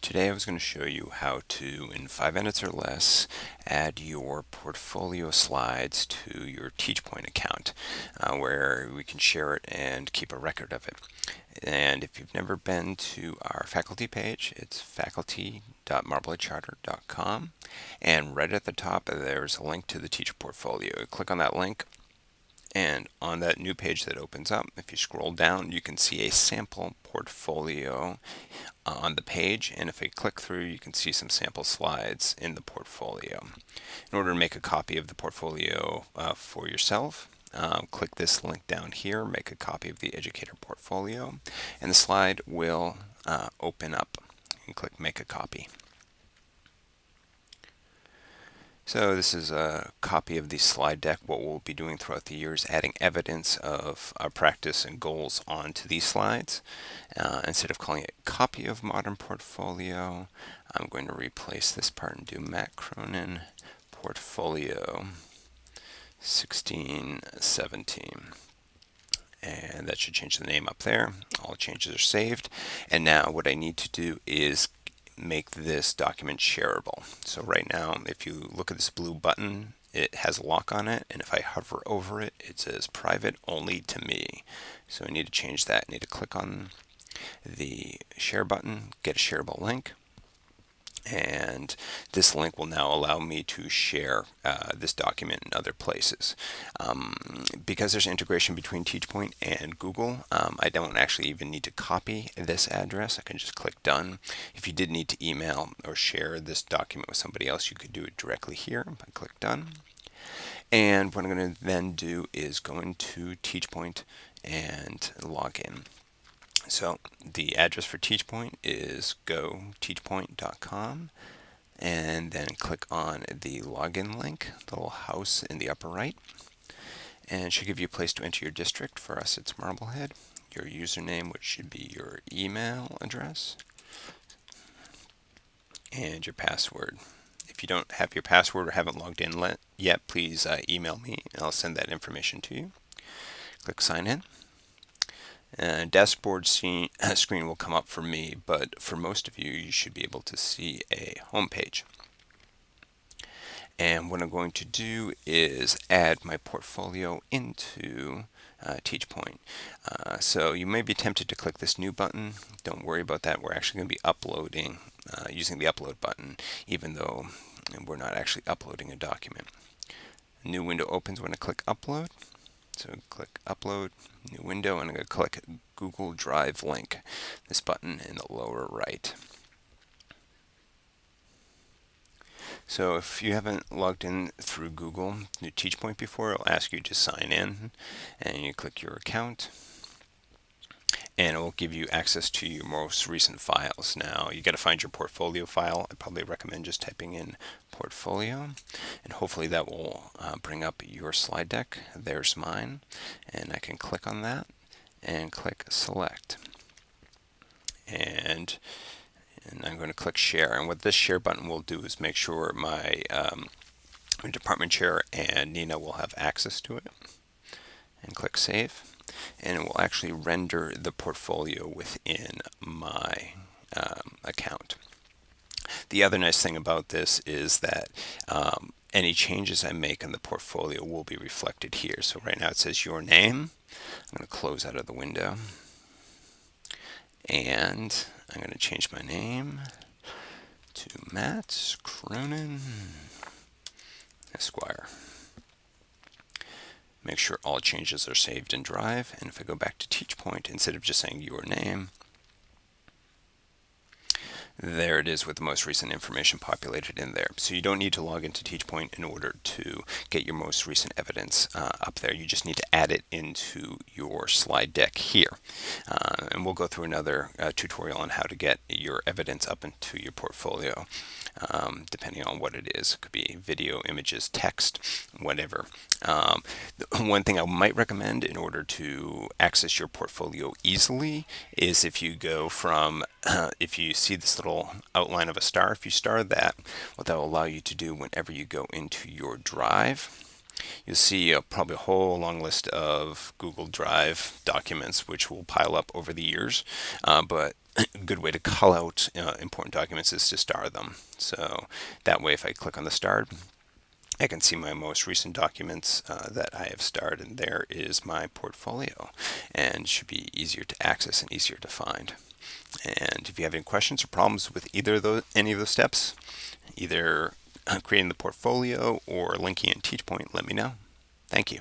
Today I was going to show you how to, in 5 minutes or less, add your portfolio slides to your TeachPoint account, where we can share it and keep a record of it. And if you've never been to our faculty page, it's faculty.marbleheadcharter.com, and right at the top there's a link to the teacher portfolio. You click on that link, and on that new page that opens up, if you scroll down, you can see a sample portfolio on the page, and if I click through, you can see some sample slides in the portfolio. In order to make a copy of the portfolio for yourself, click this link down here, make a copy of the educator portfolio, and the slide will open up, and click make a copy. So this is a copy of the slide deck. What we'll be doing throughout the year is adding evidence of our practice and goals onto these slides. Instead of calling it copy of modern portfolio, I'm going to replace this part and do Matt Cronin portfolio 1617. And that should change the name up there. All changes are saved. And now what I need to do is make this document shareable. So right now, if you look at this blue button, it has a lock on it, and if I hover over it, it says private only to me. So I need to change that. I need to click on the share button, get a shareable link, and this link will now allow me to share this document in other places. Because there's integration between TeachPoint and Google, I don't actually even need to copy this address. I can just click done. If you did need to email or share this document with somebody else, you could do it directly here. I click done. And what I'm going to then do is go into TeachPoint and log in. So the address for TeachPoint is go.teachpoint.com, and then click on the login link, the little house in the upper right, and it should give you a place to enter your district. For us, it's Marblehead. Your username, which should be your email address, and your password. If you don't have your password or haven't logged in yet, please email me and I'll send that information to you. Click sign in. Dashboard screen will come up for me, but for most of you, you should be able to see a home page. And what I'm going to do is add my portfolio into TeachPoint. So you may be tempted to click this new button. Don't worry about that. We're actually going to be uploading using the upload button, even though we're not actually uploading a document. A new window opens when I click upload. So click upload, new window, and I'm going to click Google Drive link, this button in the lower right. So if you haven't logged in through Google through TeachPoint before, it'll ask you to sign in, and you click your account, and it will give you access to your most recent files. Now you got to find your portfolio file. I probably recommend just typing in portfolio, and hopefully that will bring up your slide deck. There's mine, and I can click on that and click select, and I'm going to click share. And what this share button will do is make sure my department chair and Nina will have access to it, and click save. And it will actually render the portfolio within my account. The other nice thing about this is that any changes I make in the portfolio will be reflected here. So right now it says your name. I'm going to close out of the window, and I'm going to change my name to Matt Cronin Esquire. Make sure all changes are saved in Drive, and if I go back to TeachPoint, instead of just saying your name, there it is with the most recent information populated in there. So you don't need to log into TeachPoint in order to get your most recent evidence up there. You just need to add it into your slide deck here. And we'll go through another tutorial on how to get your evidence up into your portfolio, depending on what it is. It could be video, images, text, whatever. One thing I might recommend in order to access your portfolio easily is if you go from, if you see this little outline of a star, if you star that, what that will allow you to do whenever you go into your Drive, you'll see probably a whole long list of Google Drive documents which will pile up over the years, but a good way to cull out important documents is to star them. So that way, if I click on the starred, I can see my most recent documents that I have starred, and there is my portfolio, and it should be easier to access and easier to find. And if you have any questions or problems with either of those, any of those steps, either creating the portfolio or linking in TeachPoint, let me know. Thank you.